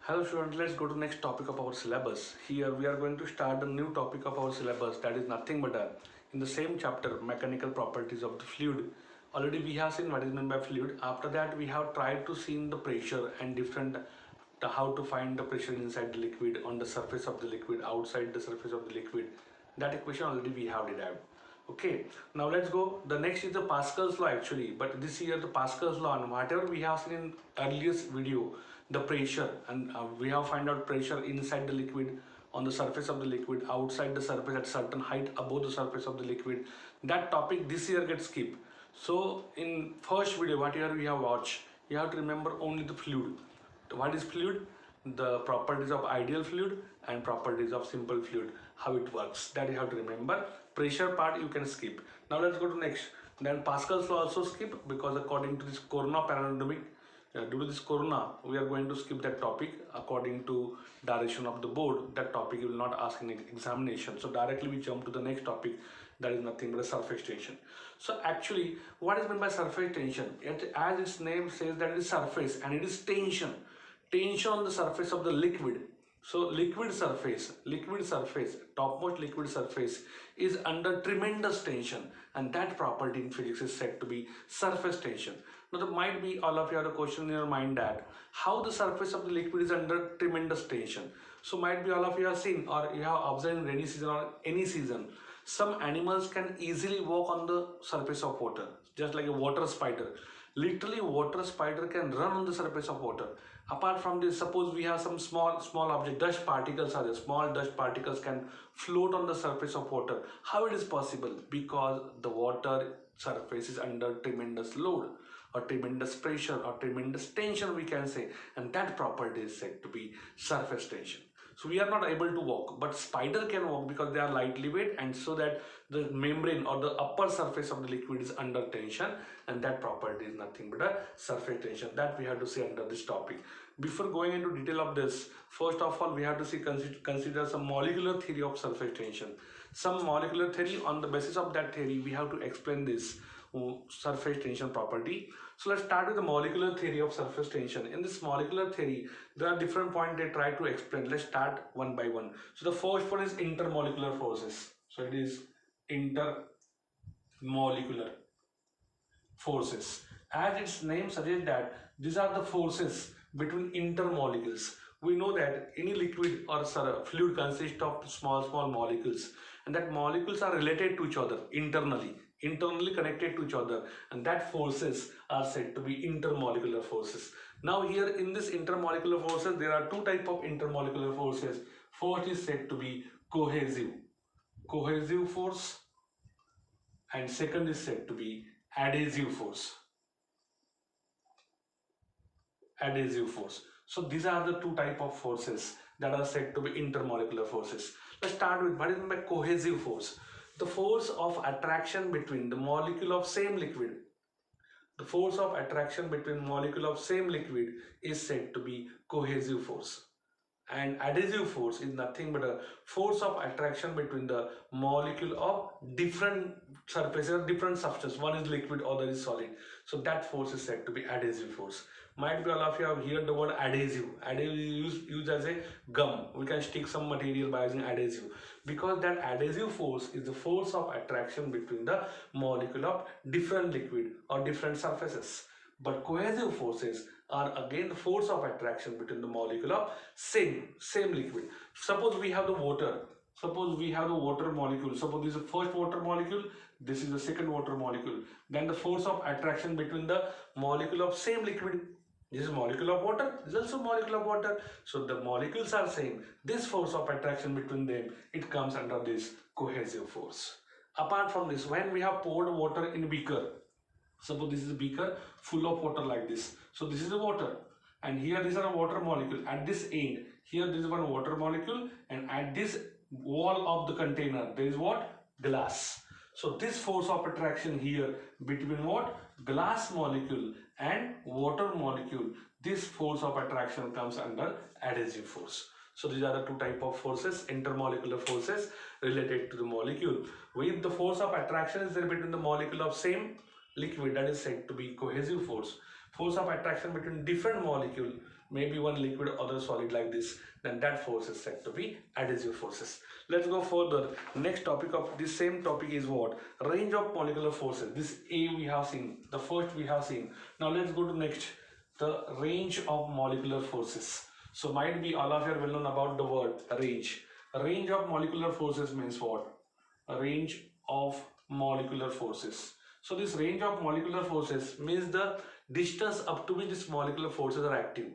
Hello students, let's go to the next topic of our syllabus. Here we are going to start a new topic of our syllabus, that is nothing but in the same chapter, mechanical properties of the fluid. Already we have seen what is meant by fluid. After that we have tried to see the pressure and different how to find the pressure inside the liquid, on the surface of the liquid, outside the surface of the liquid. That equation already we have derived. Okay, now let's go. The next is the Pascal's law actually, but this year the Pascal's law, and whatever we have seen in earliest video, the pressure, and we have find out pressure inside the liquid, on the surface of the liquid, outside the surface at certain height above the surface of the liquid. That topic this year gets skipped. So in first video whatever we have watched, you have to remember only the fluid. What is fluid? The properties of ideal fluid and properties of simple fluid, how it works, that you have to remember. Pressure part you can skip. Now let's go to next. Then Pascal's law also skip, because according to this corona paranodynamic, due to this corona we are going to skip that topic. According to direction of the board, that topic you will not ask in examination, so directly we jump to the next topic, that is nothing but a surface tension. So actually what is meant by surface tension? As its name says, that it is surface and it is tension on the surface of the liquid. So liquid surface, topmost liquid surface is under tremendous tension, and that property in physics is said to be surface tension. Now there might be all of you have a question in your mind, that how the surface of the liquid is under tremendous tension. So might be all of you have seen or you have observed in rainy season or any season, some animals can easily walk on the surface of water, just like a water spider. Literally water spider can run on the surface of water. Apart from this, suppose we have some small object, dust particles are there, small dust particles can float on the surface of water. How it is possible? Because the water surface is under tremendous load or tremendous pressure or tremendous tension we can say, and that property is said to be surface tension. So we are not able to walk, but spider can walk because they are lightly weight, and so that the membrane or the upper surface of the liquid is under tension, and that property is nothing but a surface tension. That we have to see under this topic. Before going into detail of this, first of all we have to see consider some molecular theory of surface tension. Some molecular theory, on the basis of that theory we have to explain this surface tension property. So let's start with the molecular theory of surface tension. In this molecular theory, there are different points they try to explain. Let's start one by one. So the first one is intermolecular forces. So it is intermolecular forces. As its name suggests, that these are the forces between intermolecules. We know that any liquid or fluid consists of small molecules, and that molecules are related to each other internally connected to each other, and that forces are said to be intermolecular forces. Now here in this intermolecular forces, there are two types of intermolecular forces. First is said to be cohesive force, and second is said to be adhesive force. So these are the two types of forces that are said to be intermolecular forces. Let's start with what is meant by cohesive force. The force of attraction between the molecule of same liquid. The force of attraction between molecule of same liquid is said to be cohesive force. And adhesive force is nothing but a force of attraction between the molecule of different surfaces, different substance. One is liquid, other is solid. So that force is said to be adhesive force. Might be all of you have heard the word adhesive. Adhesive is used as a gum. We can stick some material by using adhesive, because that adhesive force is the force of attraction between the molecule of different liquid or different surfaces. But cohesive forces are again the force of attraction between the molecule of same liquid. Suppose we have the water. Suppose we have the water molecule. Suppose this is the first water molecule, this is the second water molecule. Then the force of attraction between the molecule of same liquid. This is molecule of water, this is also molecule of water. So the molecules are same. This force of attraction between them, it comes under this cohesive force. Apart from this, when we have poured water in a beaker, suppose this is a beaker full of water like this. So this is the water, and here these are a water molecule. At this end, here there is one water molecule, and at this wall of the container there is what? Glass. So this force of attraction here between what? Glass molecule and water molecule, this force of attraction comes under adhesive force. So these are the two types of forces, intermolecular forces related to the molecule. With the force of attraction is there between the molecule of same liquid, that is said to be cohesive force. Force of attraction between different molecule maybe one liquid, other solid like this, then that force is said to be adhesive forces. Let's go further. Next topic of this same topic is what? Range of molecular forces. This A we have seen, the first we have seen. Now let's go to next, the range of molecular forces. So might be all of you are well known about the word range. Range of molecular forces means what? A range of molecular forces. So this range of molecular forces means the distance up to which these molecular forces are active,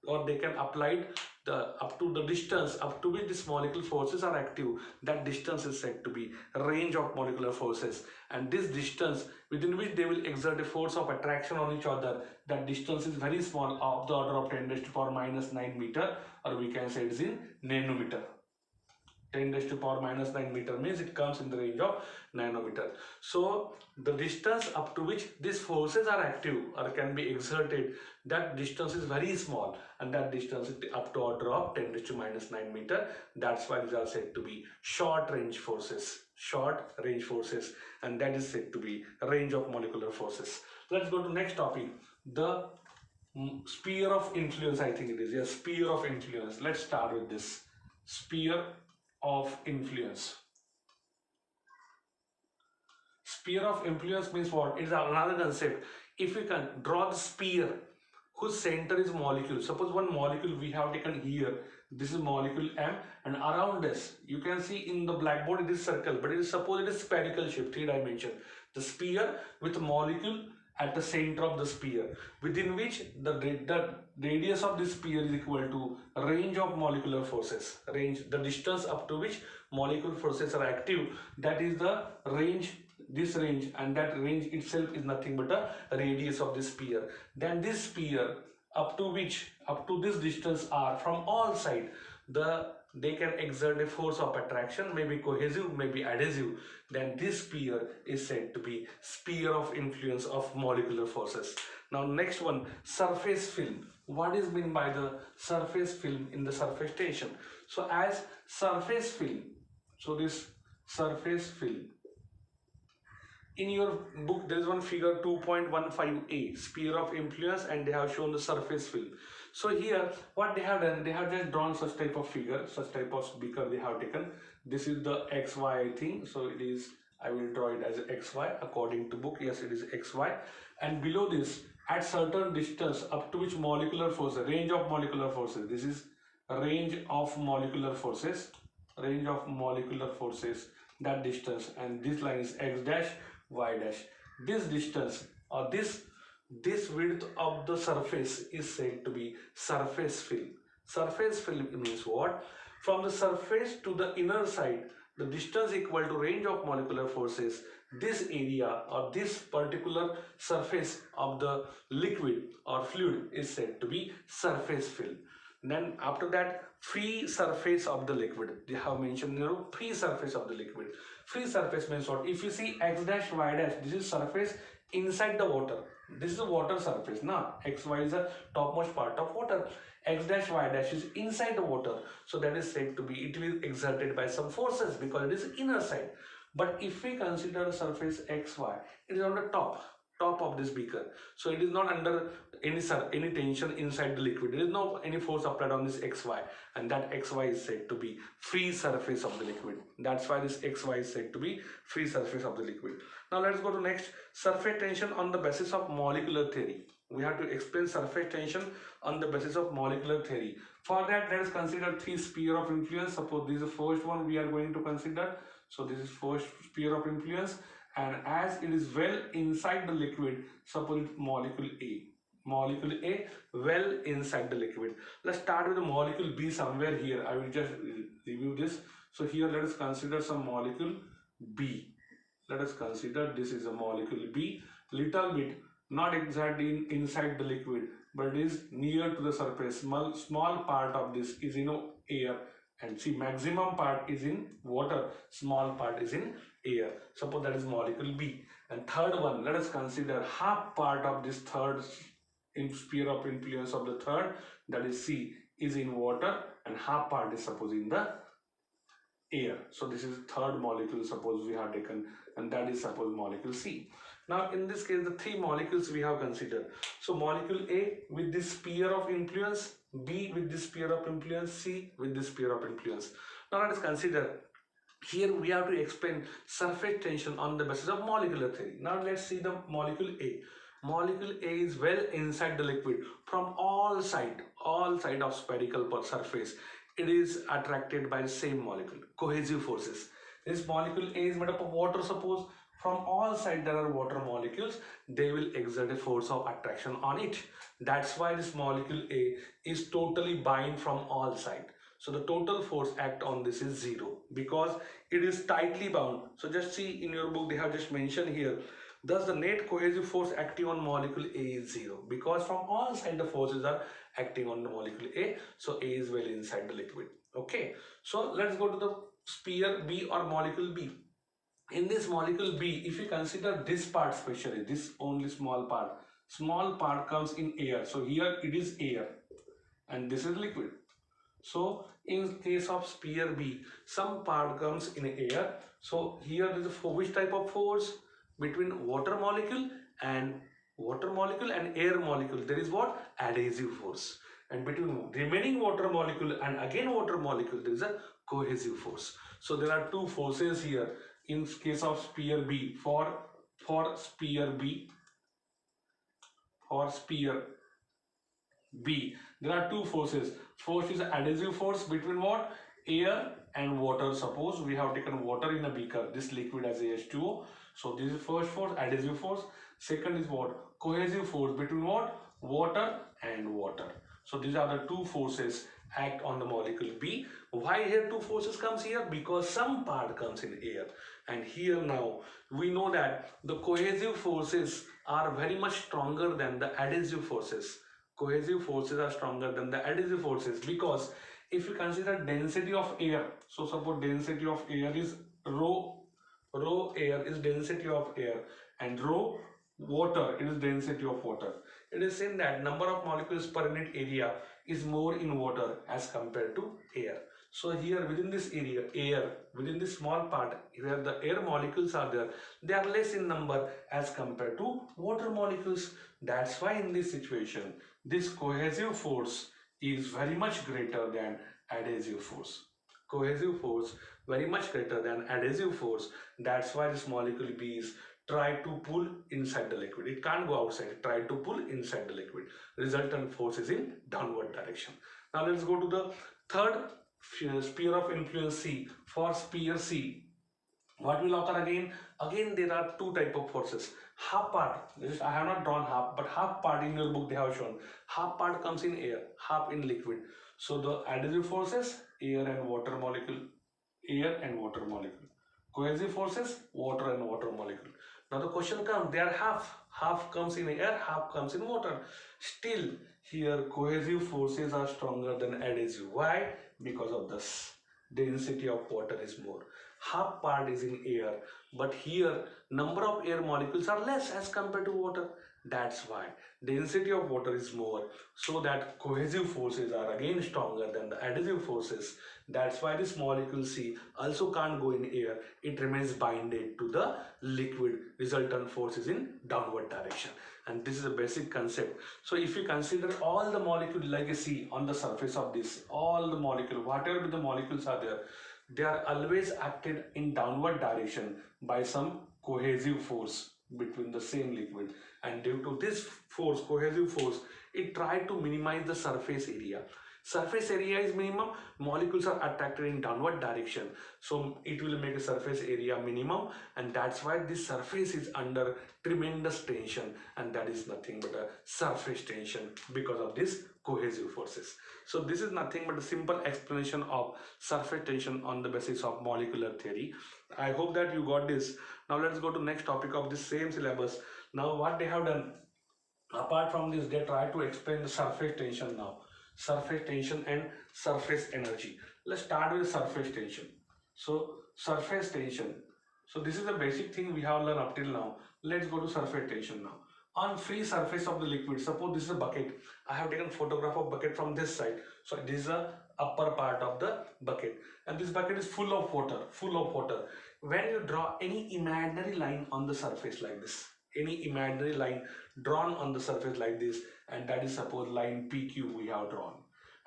or they can apply the up to the distance up to which these molecular forces are active. That distance is said to be range of molecular forces, and this distance within which they will exert a force of attraction on each other, that distance is very small, of the order of 10 raised to power minus 9 meter, or we can say it is in nanometer. 10 raised to power minus 9 meter means it comes in the range of nanometer. So the distance up to which these forces are active or can be exerted, that distance is very small, and that distance is up to order of 10 raised to minus 9 meter. That's why these are said to be short range forces. Short range forces, and that is said to be range of molecular forces. Let's go to next topic, the sphere of influence. I think it is, yes, sphere of influence. Let's start with this sphere of influence. Sphere of influence means what? It is another concept. If we can draw the sphere whose center is molecule, suppose one molecule we have taken here, this is molecule M, and around this you can see in the blackboard it is circle, but it is, suppose it is spherical shape, 3 dimension. The sphere with molecule at the center of the sphere, within which the radius of this sphere is equal to range of molecular forces. Range, the distance up to which molecular forces are active, that is the range, this range, and that range itself is nothing but a radius of this sphere. Then this sphere up to this distance are from all sides, they can exert a force of attraction, maybe cohesive, maybe adhesive. Then this sphere is said to be sphere of influence of molecular forces. Now next one, surface film. What is meant by the surface film in the surface tension? So as surface film, so this surface film, in your book there is one figure 2.15a, sphere of influence, and they have shown the surface film. So here what they have done, they have just drawn such type of figure, such type of beaker they have taken. This is the XY thing, so it is, I will draw it as XY according to book. Yes, it is XY, and below this at certain distance up to which molecular forces, range of molecular forces, this is range of molecular forces, range of molecular forces, that distance, and this line is X dash Y dash. This distance or this width of the surface is said to be surface film. Surface film means what? From the surface to the inner side, the distance equal to range of molecular forces. This area or this particular surface of the liquid or fluid is said to be surface film. Then after that, free surface of the liquid. They have mentioned, free surface of the liquid. Free surface means what? If you see X dash Y dash, this is surface inside the water. This is a water surface. Now XY is the topmost part of water. X dash Y dash is inside the water. So that is said to be, it will exerted by some forces because it is inner side. But if we consider surface XY, it is on the top of this beaker. So it is not under any tension inside the liquid. There is no any force applied on this XY, and that XY is said to be free surface of the liquid. That's why this XY is said to be free surface of the liquid. Now let's go to next, surface tension on the basis of molecular theory. We have to explain surface tension on the basis of molecular theory. For that, let us consider 3 sphere of influence. Suppose this is the first one we are going to consider. So this is first sphere of influence, and as it is well inside the liquid, suppose it's molecule A. Molecule A well inside the liquid. Let's start with the molecule B somewhere here. I will just review this. So here let us consider some molecule B. Let us consider this is a molecule B, little bit, not exactly inside the liquid, but it is near to the surface. Small part of this is in air, and see, maximum part is in water, small part is in air. Suppose that is molecule B. And third one, let us consider half part of this third sphere of influence of the third, that is C, is in water, and half part is suppose in the air. So this is third molecule suppose we have taken, and that is suppose molecule C. Now in this case, the three molecules we have considered. So molecule A with this sphere of influence, B with this sphere of influence, C with this sphere of influence. Now let us consider, here we have to explain surface tension on the basis of molecular theory. Now let's see the molecule A. Molecule A is well inside the liquid from all side of spherical surface. It is attracted by the same molecule, cohesive forces. This molecule A is made up of water. Suppose from all sides there are water molecules, they will exert a force of attraction on it. That's why this molecule A is totally bind from all sides. So the total force act on this is 0 because it is tightly bound. So just see in your book they have just mentioned here. Thus the net cohesive force acting on molecule A is 0 because from all sides the forces are acting on the molecule A. So A is well inside the liquid. Okay. So let's go to the sphere B or molecule B. In this molecule B, if you consider this part especially, this only small part comes in air. So here it is air and this is liquid. So in case of sphere B, some part comes in air. So here there is a which type of force between water molecule and air molecule. There is what? Adhesive force. And between remaining water molecule and again water molecule, there is a cohesive force. So there are two forces here in case of sphere B. For sphere B, there are two forces. First is adhesive force between what? Air and water. Suppose we have taken water in a beaker, this liquid as H2O. So this is first force, adhesive force. Second is what? Cohesive force between what? Water and water. So these are the two forces act on the molecule B. Why here two forces comes here? Because some part comes in air. And here now we know that the cohesive forces are very much stronger than the adhesive forces. Cohesive forces are stronger than the adhesive forces because if you consider density of air, so suppose density of air is rho air is density of air and rho water it is density of water. It is saying that number of molecules per unit area is more in water as compared to air. So here within this area, within this small part where the air molecules are there, they are less in number as compared to water molecules. That's why in this situation, this cohesive force is very much greater than adhesive force. Cohesive force very much greater than adhesive force. That's why this molecule B is try to pull inside the liquid. It can't go outside. Try to pull inside the liquid. Resultant force is in downward direction. Now let's go to the third sphere of influence C. For sphere C, what will occur again? Again there are two type of forces. Half part, I have not drawn half, but half part in your book they have shown. Half part comes in air, half in liquid. So the adhesive forces, air and water molecule. Cohesive forces, water and water molecule. Now the question comes, they are half comes in air, half comes in water. Still here cohesive forces are stronger than adhesive. Why? Because of this density of water is more. Half part is in air, but here number of air molecules are less as compared to water. That's why density of water is more, so that cohesive forces are again stronger than the adhesive forces. That's why this molecule C also can't go in air. It remains binded to the liquid. Resultant force is in downward direction. And this is a basic concept. So if you consider all the molecule like a C on the surface of this, all the molecule, whatever the molecules are there, they are always acted in downward direction by some cohesive force between the same liquid. And due to this force, cohesive force, it tried to minimize the surface area. Surface area is minimum, molecules are attracted in downward direction, so it will make a surface area minimum, and that's why this surface is under tremendous tension, and that is nothing but a surface tension because of this cohesive forces. So this is nothing but a simple explanation of surface tension on the basis of molecular theory. I hope that you got this. Now let's go to next topic of the same syllabus. Now what they have done, apart from this, they try to explain the surface tension now. Surface tension and surface energy. Let's start with surface tension. So surface tension. So this is the basic thing we have learned up till now. Let's go to surface tension now. On free surface of the liquid, suppose this is a bucket. I have taken photograph of bucket from this side. So this is the upper part of the bucket, and this bucket is full of water. When you draw any imaginary line on the surface like this, any imaginary line drawn on the surface like this, and that is suppose line PQ we have drawn.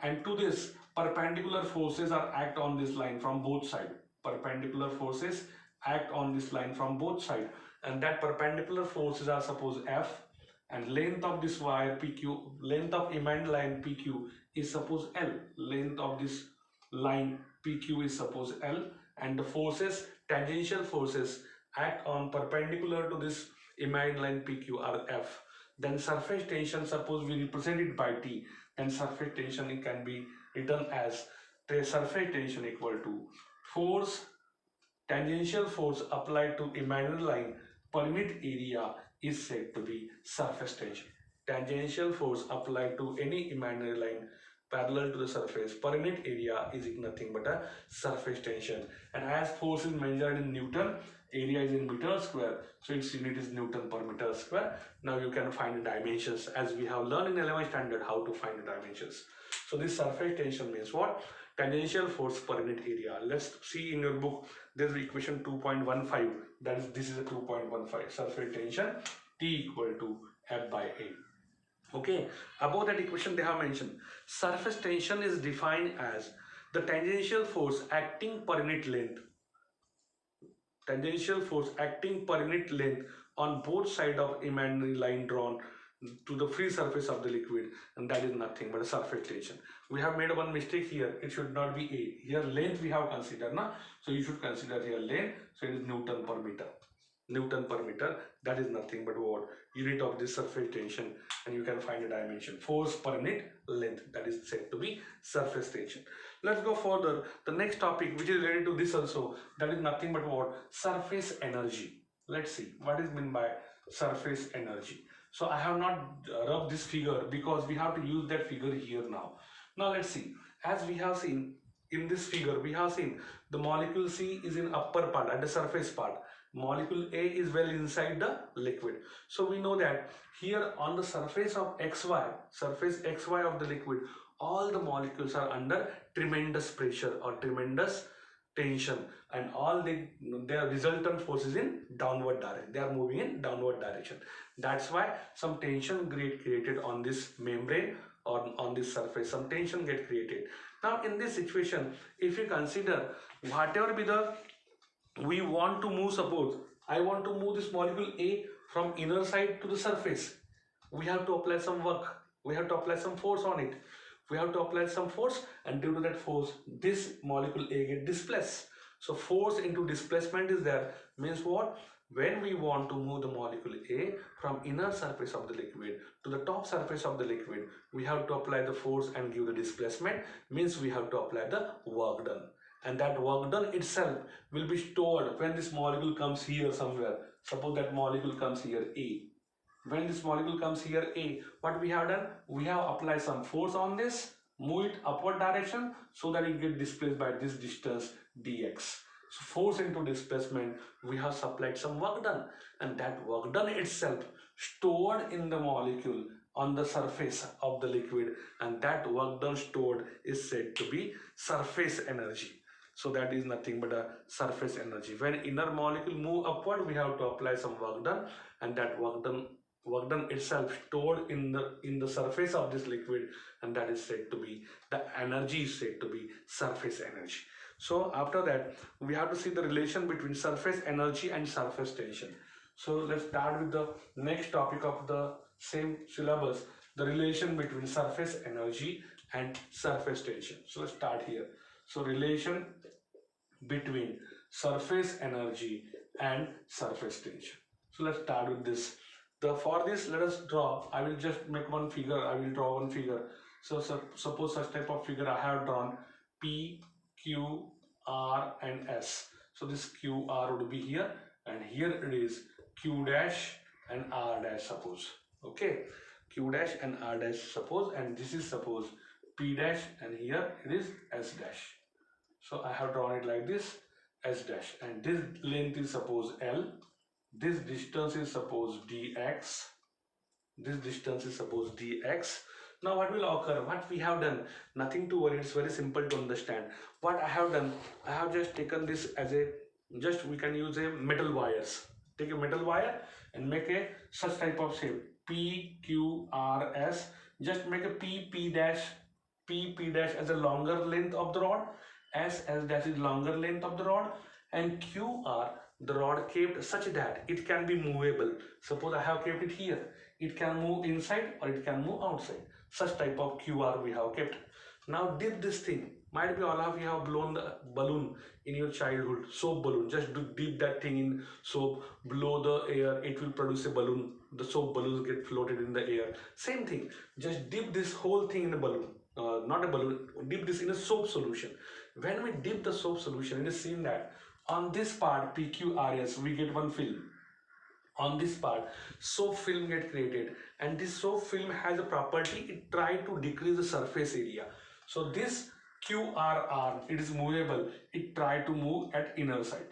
And to this, perpendicular forces are act on this line from both sides. Perpendicular forces act on this line from both sides, and that perpendicular forces are suppose F, and length of this wire PQ, length of imaginary line PQ is suppose L. Length of this line PQ is suppose L, and the forces, tangential forces act on perpendicular to this imaginary line PQ are F. Then surface tension, suppose we represent it by T, then surface tension it can be written as the surface tension equal to force, tangential force applied to imaginary line per unit area is said to be surface tension. Tangential force applied to any imaginary line parallel to the surface per unit area is nothing but a surface tension. And as force is measured in Newton, area is in meter square, so its unit is Newton per meter square. Now you can find the dimensions as we have learned in 11th standard how to find the dimensions. So this surface tension means what? Tangential force per unit area. Let's see in your book, there's equation 2.15, that is, this is a 2.15, surface tension T equal to F by A. Okay, above that equation they have mentioned surface tension is defined as the tangential force acting per unit length. Tangential force acting per unit length on both sides of imaginary line drawn to the free surface of the liquid, and that is nothing but a surface tension. We have made one mistake here. It should not be A. Here length we have considered, na? So you should consider here length. So it is Newton per meter. Newton per meter, that is nothing but what? Unit of this surface tension, and you can find a dimension. Force per unit length, that is said to be surface tension. Let's go further. The next topic which is related to this also, that is nothing but what? Surface energy. Let's see what is meant by surface energy. So I have not rubbed this figure because we have to use that figure here now. Now let's see. As we have seen in this figure, we have seen the molecule C is in upper part at the surface part. Molecule A is well inside the liquid. So we know that here on the surface of surface XY of the liquid, all the molecules are under tremendous pressure or tremendous tension, and all their resultant force is in downward direction. They are moving in downward direction. That's why some tension created on this membrane or on this surface. Some tension get created. Now in this situation, if you consider whatever be the we want to move, suppose I want to move this molecule A from inner side to the surface, we have to apply some work, we have to apply some force on it, we have to apply some force, and due to that force this molecule A get displaced. So force into displacement is there, means what? When we want to move the molecule A from inner surface of the liquid to the top surface of the liquid, we have to apply the force and give the displacement, means we have to apply the work done. And that work done itself will be stored when this molecule comes here somewhere. Suppose that molecule comes here A. When this molecule comes here A, what we have done? We have applied some force on this, move it upward direction so that it get displaced by this distance dx. So force into displacement, we have supplied some work done, and that work done itself stored in the molecule on the surface of the liquid, and that work done stored is said to be surface energy. So that is nothing but a surface energy. When inner molecule move upward, we have to apply some work done, and that work done itself stored in the surface of this liquid, and that is said to be the energy is said to be surface energy. So after that, we have to see the relation between surface energy and surface tension. So let's start with the next topic of the same syllabus, the relation between surface energy and surface tension. So let's start here. So relation between surface energy and surface tension. So let's start with this. For this, let us draw. I will just make one figure. I will draw one figure. So suppose such type of figure I have drawn P, Q, R and S. So this Q, R would be here, and here it is Q dash and R dash, suppose. Okay, Q dash and R dash, suppose, and this is suppose P dash, and here it is S dash. So I have drawn it like this, S dash, and this length is suppose L, this distance is suppose dx, this distance is suppose dx. Now what will occur? What we have done, nothing to worry, it's very simple to understand. What I have done, I have just taken this as a, just we can use a metal wires. Take a metal wire and make a such type of shape PQRS. Just make a P dash, P dash as a longer length of the rod, S dash is longer length of the rod, and QR the rod kept such that it can be movable. Suppose I have kept it here, it can move inside or it can move outside. Such type of QR we have kept. Now dip this thing. Might be all of you have blown the balloon in your childhood, soap balloon. Just do dip that thing in soap, blow the air, it will produce a balloon. The soap balloons get floated in the air. Same thing. Just dip this whole thing in a balloon. Not a balloon, dip this in a soap solution. When we dip the soap solution, it is seen that on this part PQRS we get one film. On this part soap film get created, and this soap film has a property, it try to decrease the surface area. So this QRR, it is movable, it try to move at inner side.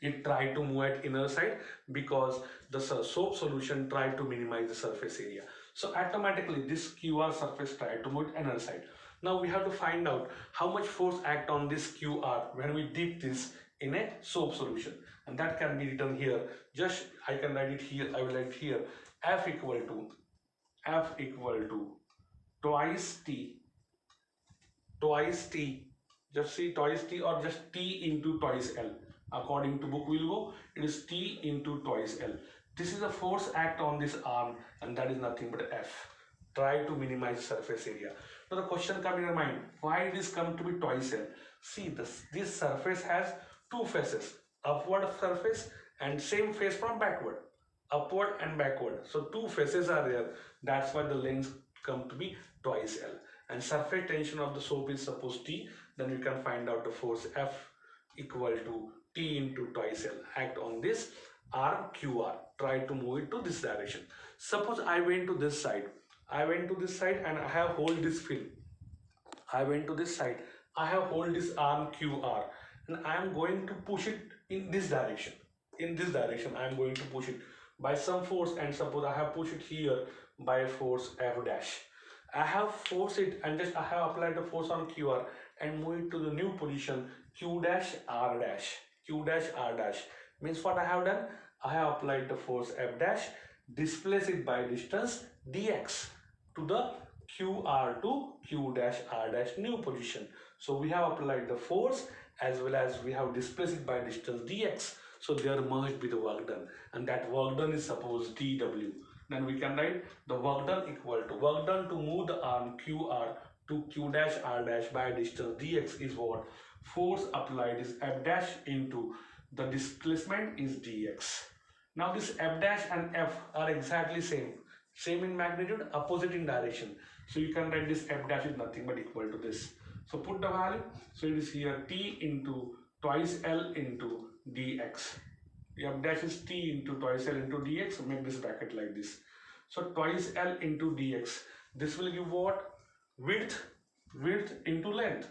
It tried to move at inner side because the soap solution tried to minimize the surface area. So automatically this QR surface tried to move at inner side. Now we have to find out how much force act on this QR when we dip this in a soap solution, and that can be written here. Just I can write it here, I will write here F equal to twice T, just see twice T or just T into twice L. According to book we'll go, it is T into twice L. This is the force act on this arm, and that is nothing but F. Try to minimize the surface area. Now the question comes in your mind, why it is come to be twice L? See, this surface has two faces, upward surface and same face from backward, upward and backward. So two faces are there, that's why the length come to be twice L. And surface tension of the soap is suppose T, then you can find out the force F equal to T into twice L act on this arm QR. Try to move it to this direction. Suppose I went to this side, and I have hold this film. I went to this side, I have hold this arm QR, and I am going to push it in this direction. In this direction I am going to push it by some force, and suppose I have pushed it here by force F dash. I have forced it and just I have applied the force on QR and move it to the new position Q dash R dash. Q dash R dash means what I have done? I have applied the force F dash, displace it by distance dx to the QR to Q dash R dash new position. So we have applied the force as well as we have displaced it by distance dx. So there must be the work done, and that work done is suppose dw. Then we can write the work done equal to work done to move the arm QR to Q dash R dash by distance dx is what? Force applied is F dash into the displacement is dx. Now this F dash and F are exactly same in magnitude, opposite in direction. So you can write this F dash is nothing but equal to this. So put the value. So it is here T into twice L into dx. F dash is T into twice L into dx. So make this bracket like this. So twice L into dx. This will give what? Width into length.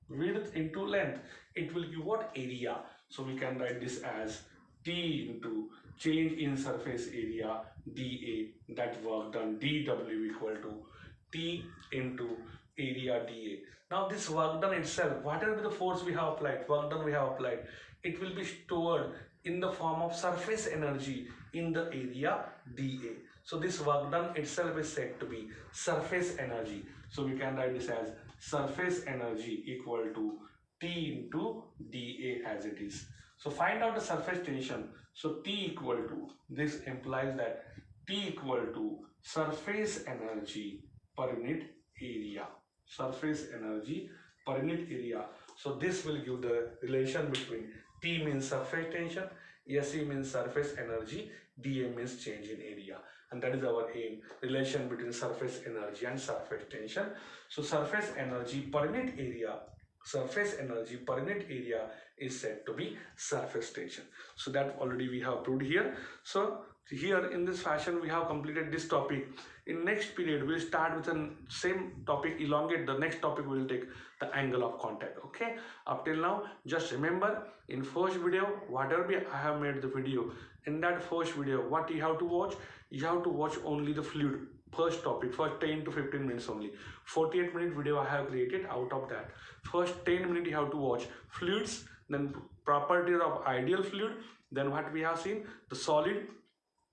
Width into length. It will give what? Area. So we can write this as T into change in surface area dA, that work done dW equal to T into area dA. Now this work done itself, whatever the force we have applied, work done we have applied, it will be stored in the form of surface energy in the area dA. So this work done itself is said to be surface energy. So we can write this as surface energy equal to T into dA as it is. So find out the surface tension. So T equal to, this implies that T equal to surface energy per unit area. Surface energy per unit area. So this will give the relation between T means surface tension, SE means surface energy, dA means change in area. And that is our aim, relation between surface energy and surface tension. So surface energy per unit area, surface energy per unit area is said to be surface tension. So that already we have proved here. So here in this fashion we have completed this topic. In next period we will start with the same topic, elongate the next topic we will take the angle of contact. Okay, up till now just remember, in first video whatever I have made the video, in that first video what you have to watch, you have to watch only the fluid first topic, first 10 to 15 minutes only. 48-minute video I have created. Out of that first 10 minutes you have to watch fluids, then properties of ideal fluid, then what we have seen, the solid,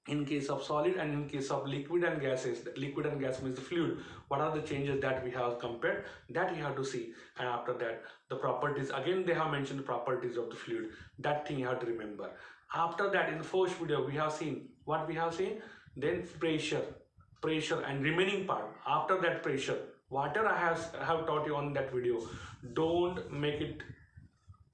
in case of solid and in case of liquid and gases. Liquid and gas means the fluid. What are the changes that we have compared, that we have to see. And after that, the properties, again they have mentioned the properties of the fluid, that thing you have to remember. After that, in the first video we have seen what we have seen, then pressure and remaining part. After that, pressure, whatever I have taught you on that video, don't make it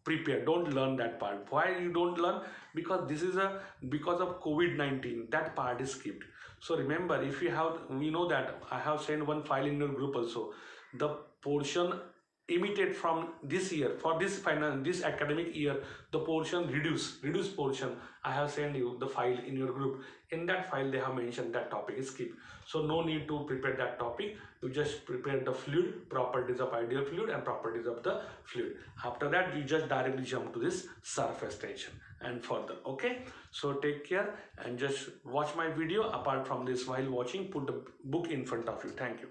prepare, don't learn that part. Why you don't learn? Because this is a, because of COVID-19, that part is skipped. So remember, if you have, we know that I have sent one file in your group also, the portion imitate from this year, for this this academic year, the portion reduce portion, I have sent you the file in your group. In that file they have mentioned that topic is skipped, so no need to prepare that topic. You just prepare the fluid, properties of ideal fluid and properties of the fluid. After that, you just directly jump to this surface tension and further. Okay, so take care and just watch my video. Apart from this, while watching, put the book in front of you. Thank you.